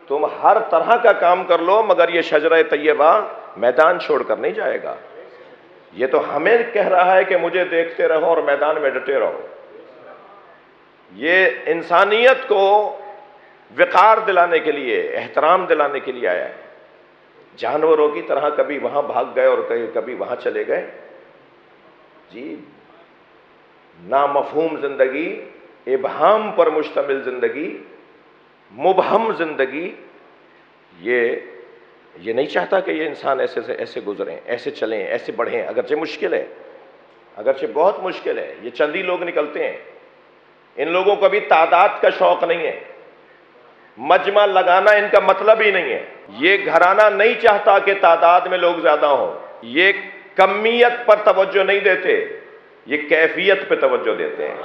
تم ہر طرح کا کام کر لو مگر یہ شجرہ طیبہ میدان چھوڑ کر نہیں جائے گا۔ یہ تو ہمیں کہہ رہا ہے کہ مجھے دیکھتے رہو اور میدان میں ڈٹے رہو۔ یہ انسانیت کو وقار دلانے کے لیے، احترام دلانے کے لیے آیا ہے۔ جانوروں کی طرح کبھی وہاں بھاگ گئے اور کبھی وہاں چلے گئے؟ جی، نامفہوم زندگی، ابہام پر مشتمل زندگی، مبہم زندگی، یہ نہیں چاہتا کہ یہ انسان ایسے سے ایسے گزریں، ایسے چلیں، ایسے بڑھیں، اگرچہ مشکل ہے، اگرچہ بہت مشکل ہے۔ یہ چند ہی لوگ نکلتے ہیں، ان لوگوں کو بھی تعداد کا شوق نہیں ہے، مجمع لگانا ان کا مطلب ہی نہیں ہے۔ یہ گھرانہ نہیں چاہتا کہ تعداد میں لوگ زیادہ ہوں، یہ کمیت پر توجہ نہیں دیتے، یہ کیفیت پہ توجہ دیتے ہیں۔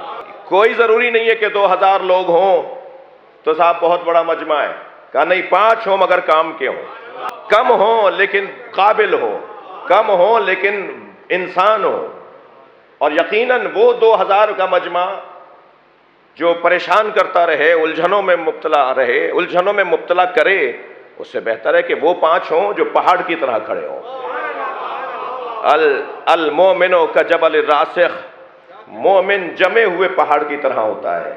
کوئی ضروری نہیں ہے کہ 2000 لوگ ہوں تو صاحب بہت بڑا مجمع ہے، کہا نہیں 5 ہوں مگر کام کے ہوں، کم ہوں لیکن قابل ہوں، کم ہوں لیکن انسان ہوں۔ اور یقیناً وہ 2000 کا مجمع جو پریشان کرتا رہے، الجھنوں میں مبتلا رہے، الجھنوں میں مبتلا کرے، اس سے بہتر ہے کہ وہ 5 ہوں جو پہاڑ کی طرح کھڑے ہوں۔ المومن کجبل الراسخ، مومن جمے ہوئے پہاڑ کی طرح ہوتا ہے۔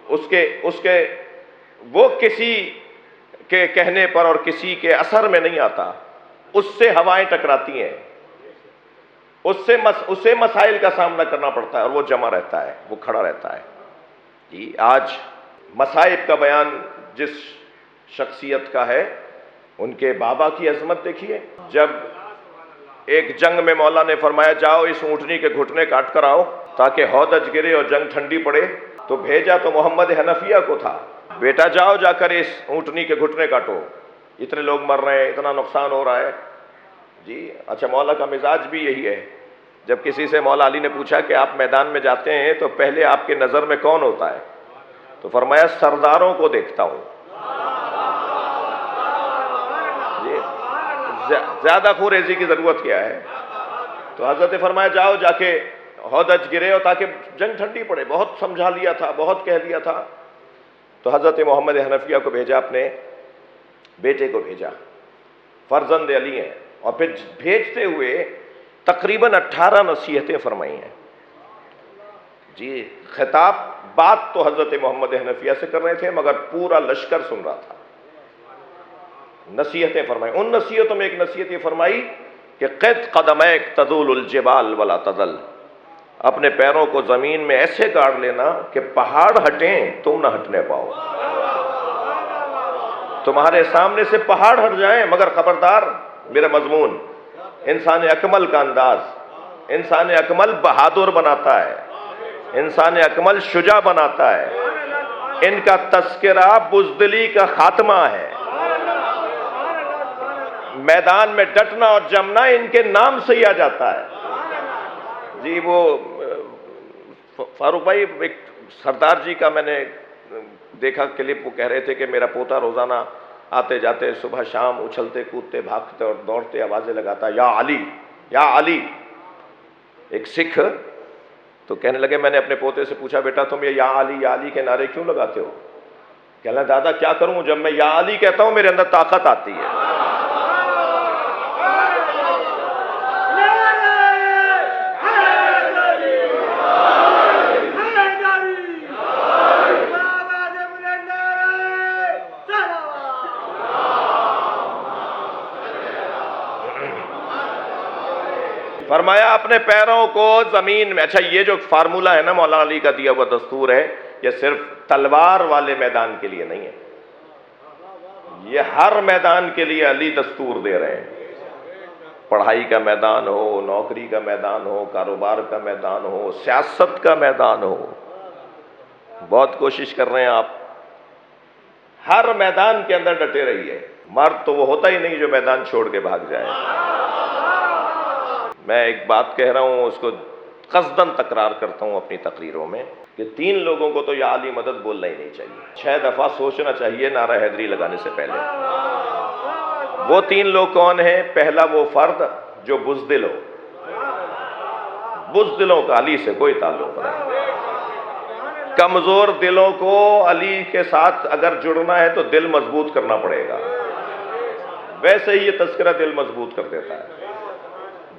اس کے وہ کسی کے کہنے پر اور کسی کے اثر میں نہیں آتا، اس سے ہوائیں ٹکراتی ہیں، اس سے مسائل کا سامنا کرنا پڑتا ہے اور وہ جمع رہتا ہے، وہ کھڑا رہتا ہے۔ جی، آج مصائب کا بیان جس شخصیت کا ہے، ان کے بابا کی عظمت دیکھیے۔ جب ایک جنگ میں مولا نے فرمایا جاؤ اس اونٹنی کے گھٹنے کاٹ کر آؤ تاکہ ہودج گرے اور جنگ ٹھنڈی پڑے، تو بھیجا تو محمد حنفیہ کو تھا، بیٹا جاؤ جا کر اس اونٹنی کے گھٹنے کاٹو، اتنے لوگ مر رہے ہیں، اتنا نقصان ہو رہا ہے۔ جی اچھا، مولا کا مزاج بھی یہی ہے۔ جب کسی سے مولا علی نے پوچھا کہ آپ میدان میں جاتے ہیں تو پہلے آپ کے نظر میں کون ہوتا ہے؟ تو فرمایا سرداروں کو دیکھتا ہوں۔ جی، زیادہ خوریزی کی ضرورت کیا ہے؟ تو حضرت فرمایا جاؤ جا کے ہودج گرے اور تاکہ جنگ ٹھنڈی پڑے، بہت سمجھا لیا تھا، بہت کہہ لیا تھا۔ تو حضرت محمد حنفیہ کو بھیجا، اپنے بیٹے کو بھیجا، فرزند علی ہیں، اور پھر بھیجتے ہوئے تقریباً 18 نصیحتیں فرمائی ہیں۔ جی، خطاب بات تو حضرت محمد حنفیہ سے کر رہے تھے مگر پورا لشکر سن رہا تھا۔ نصیحتیں فرمائی، ان نصیحتوں میں ایک نصیحت یہ فرمائی کہ قد قدمیک تزول الجبال ولا تزل، اپنے پیروں کو زمین میں ایسے گاڑ لینا کہ پہاڑ ہٹیں تم نہ ہٹنے پاؤ، تمہارے سامنے سے پہاڑ ہٹ جائیں مگر خبردار میرا مضمون، انسان اکمل کا انداز، انسان اکمل بہادر بناتا ہے، انسان اکمل شجاع بناتا ہے، ان کا تذکرہ بزدلی کا خاتمہ ہے، میدان میں ڈٹنا اور جمنا ان کے نام سے ہی آ جاتا ہے۔ جی، وہ فاروق بھائی، ایک سردار جی کا میں نے دیکھا کلپ، وہ کہہ رہے تھے کہ میرا پوتا روزانہ آتے جاتے صبح شام اچھلتے کودتے بھاگتے اور دوڑتے آوازیں لگاتا یا علی یا علی۔ ایک سکھ تو کہنے لگے، میں نے اپنے پوتے سے پوچھا بیٹا تم یہ یا علی کے نعرے کیوں لگاتے ہو؟ کہنے لگا دادا کیا کروں، جب میں یا علی کہتا ہوں میرے اندر طاقت آتی ہے۔ فرمایا اپنے پیروں کو زمین میں، اچھا یہ جو فارمولہ ہے نا مولانا علی کا دیا ہوا دستور ہے، یہ صرف تلوار والے میدان کے لیے نہیں ہے، یہ ہر میدان کے لیے علی دستور دے رہے ہیں۔ پڑھائی کا میدان ہو، نوکری کا میدان ہو، کاروبار کا میدان ہو، سیاست کا میدان ہو، بہت کوشش کر رہے ہیں آپ، ہر میدان کے اندر ڈٹے رہیے۔ مرد تو وہ ہوتا ہی نہیں جو میدان چھوڑ کے بھاگ جائے۔ میں ایک بات کہہ رہا ہوں، اس کو قصداً تکرار کرتا ہوں اپنی تقریروں میں، کہ 3 لوگوں کو تو یا علی مدد بولنا ہی نہیں چاہیے، 6 دفعہ سوچنا چاہیے نعرہ حیدری لگانے سے پہلے۔ وہ 3 لوگ کون ہیں؟ پہلا وہ فرد جو بزدل ہو، بزدلوں کا علی سے کوئی تعلق نہیں، کمزور دلوں کو علی کے ساتھ اگر جڑنا ہے تو دل مضبوط کرنا پڑے گا، ویسے ہی یہ تذکرہ دل مضبوط کر دیتا ہے۔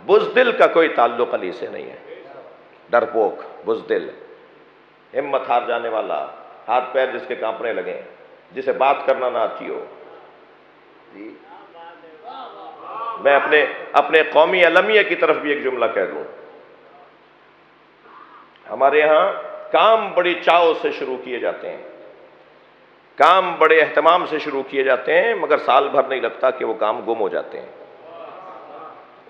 بزدل کا کوئی تعلق علی سے نہیں ہے، ڈرپوک، بزدل، ہمت ہار جانے والا، ہاتھ پیر جس کے کانپنے لگیں، جسے بات کرنا نہ آتی ہو۔ جی میں اپنے قومی المیہ کی طرف بھی ایک جملہ کہہ دوں۔ ہمارے یہاں کام بڑی چاؤ سے شروع کیے جاتے ہیں، کام بڑے اہتمام سے شروع کیے جاتے ہیں، مگر سال بھر نہیں لگتا کہ وہ کام گم ہو جاتے ہیں،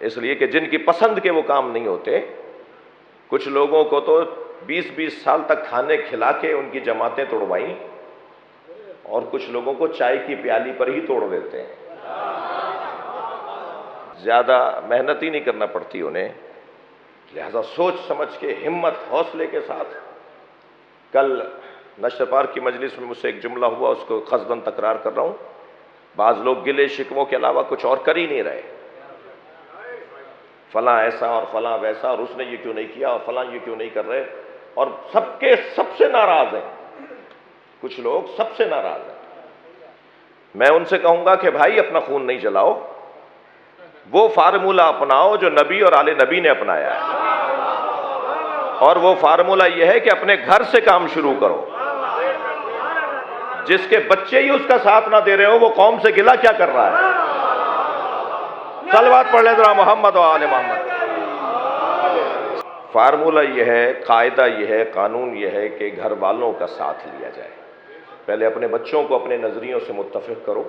اس لیے کہ جن کی پسند کے وہ کام نہیں ہوتے۔ کچھ لوگوں کو تو 20 سال تک کھانے کھلا کے ان کی جماعتیں توڑوائیں، اور کچھ لوگوں کو چائے کی پیالی پر ہی توڑ دیتے ہیں، زیادہ محنت ہی نہیں کرنا پڑتی انہیں۔ لہذا سوچ سمجھ کے، ہمت حوصلے کے ساتھ۔ کل نشر پارک کی مجلس میں مجھ سے ایک جملہ ہوا، اس کو قصداً تکرار کر رہا ہوں۔ بعض لوگ گلے شکووں کے علاوہ کچھ اور کر ہی نہیں رہے، فلاں ایسا اور فلاں ویسا، اور اس نے یہ کیوں نہیں کیا، اور فلاں یہ کیوں نہیں کر رہے، اور سب سے ناراض ہیں، کچھ لوگ سب سے ناراض ہیں۔ میں ان سے کہوں گا کہ بھائی اپنا خون نہیں جلاؤ، وہ فارمولہ اپناؤ جو نبی اور آل نبی نے اپنایا ہے، اور وہ فارمولہ یہ ہے کہ اپنے گھر سے کام شروع کرو۔ جس کے بچے ہی اس کا ساتھ نہ دے رہے ہو، وہ قوم سے گلہ کیا کر رہا ہے؟ صلوات پڑھ لیں ذرا محمد و آل محمد۔ فارمولہ یہ ہے، قاعدہ یہ ہے، قانون یہ ہے کہ گھر والوں کا ساتھ لیا جائے۔ پہلے اپنے بچوں کو اپنے نظریوں سے متفق کرو،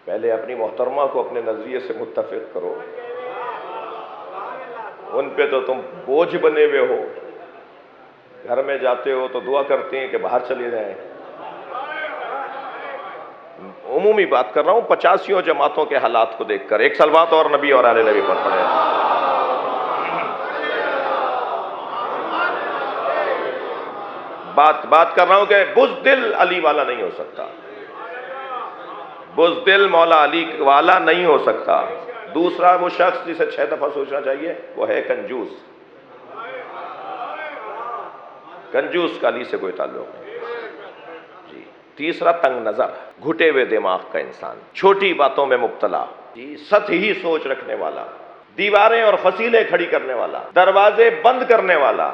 پہلے اپنی محترمہ کو اپنے نظریے سے متفق کرو۔ ان پہ تو تم بوجھ بنے ہوئے ہو، گھر میں جاتے ہو تو دعا کرتے ہیں کہ باہر چلے جائیں۔ عمومی بات کر رہا ہوں، 85 جماعتوں کے حالات کو دیکھ کر۔ ایک صلوات اور نبی اور آل نبی پر پڑھیں۔ بات کر رہا ہوں کہ بزدل علی والا نہیں ہو سکتا، بزدل مولا علی والا نہیں ہو سکتا۔ دوسرا، وہ شخص جسے 6 دفعہ سوچنا چاہیے، وہ ہے کنجوس۔ کنجوس کا علی سے کوئی تعلق نہیں۔ جی تیسرا، تنگ نظر، گھٹے ہوئے دماغ کا انسان، چھوٹی باتوں میں مبتلا، جی سطحی سوچ رکھنے والا، دیواریں اور فصیلیں کھڑی کرنے والا، دروازے بند کرنے والا،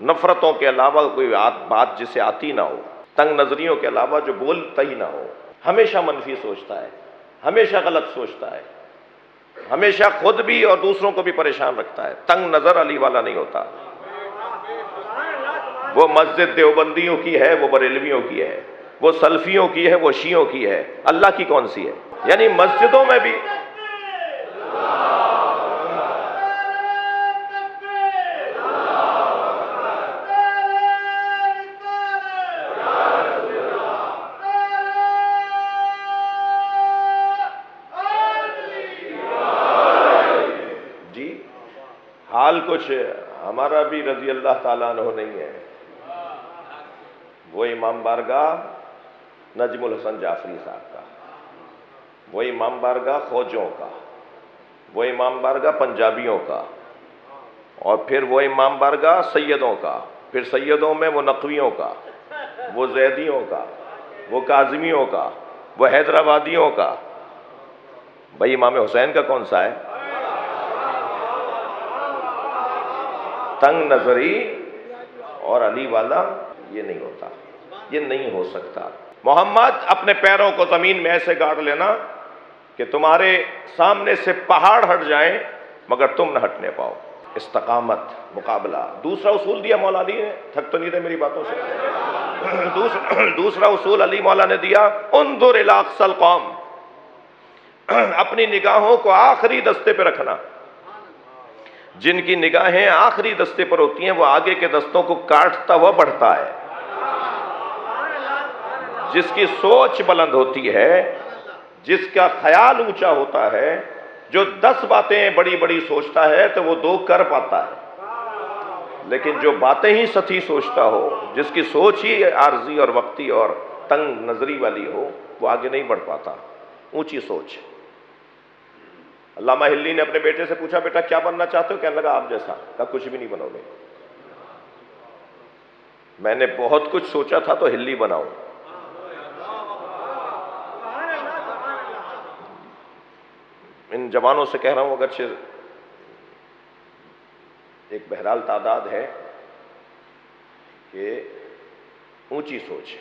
نفرتوں کے علاوہ کوئی بات جسے آتی نہ ہو، تنگ نظریوں کے علاوہ جو بولتا ہی نہ ہو، ہمیشہ منفی سوچتا ہے، ہمیشہ غلط سوچتا ہے، ہمیشہ خود بھی اور دوسروں کو بھی پریشان رکھتا ہے۔ تنگ نظر علی والا نہیں ہوتا۔ وہ مسجد دیوبندیوں کی ہے، وہ بریلویوں کی ہے، وہ سلفیوں کی ہے، وہ شیعوں کی ہے، اللہ کی کون سی ہے؟ یعنی مسجدوں میں بھی حال کچھ ہمارا بھی رضی اللہ تعالیٰ عنہ نہیں ہے۔ وہ امام بارگاہ نجم الحسن جعفری صاحب کا، وہ امام بارگاہ فوجوں کا، وہ امام بارگاہ پنجابیوں کا، اور پھر وہ امام بارگاہ سیدوں کا، پھر سیدوں میں وہ نقویوں کا، وہ زیدیوں کا، وہ کاظمیوں کا، وہ حیدرآبادیوں کا۔ بھائی امام حسین کا کون سا ہے؟ تنگ نظری اور علی والا یہ نہیں ہوتا، یہ نہیں ہو سکتا۔ محمد اپنے پیروں کو زمین میں ایسے گاڑ لینا کہ تمہارے سامنے سے پہاڑ ہٹ جائیں مگر تم نہ ہٹنے پاؤ۔ استقامت، مقابلہ۔ دوسرا اصول دیا مولا علی نے، تھک تو نہیں رہے میری باتوں سے؟ دوسرا اصول علی مولا نے دیا، انظر الی اقصی القوم، اپنی نگاہوں کو آخری دستے پہ رکھنا۔ جن کی نگاہیں آخری دستے پر ہوتی ہیں وہ آگے کے دستوں کو کاٹتا ہوا بڑھتا ہے۔ جس کی سوچ بلند ہوتی ہے، جس کا خیال اونچا ہوتا ہے، جو 10 باتیں بڑی بڑی سوچتا ہے تو وہ 2 کر پاتا ہے، لیکن جو باتیں ہی سطحی سوچتا ہو، جس کی سوچ ہی عارضی اور وقتی اور تنگ نظری والی ہو، وہ آگے نہیں بڑھ پاتا۔ اونچی سوچ۔ علامہ ہلی نے اپنے بیٹے سے پوچھا، بیٹا کیا بننا چاہتے ہو؟ کہنے لگا آپ جیسا۔ کہا کچھ بھی نہیں بنو گے۔ میں نے بہت کچھ سوچا تھا تو ہلی بناؤں. ان جوانوں سے کہہ رہا ہوں، اگرچہ ایک بہرحال تعداد ہے کہ اونچی سوچ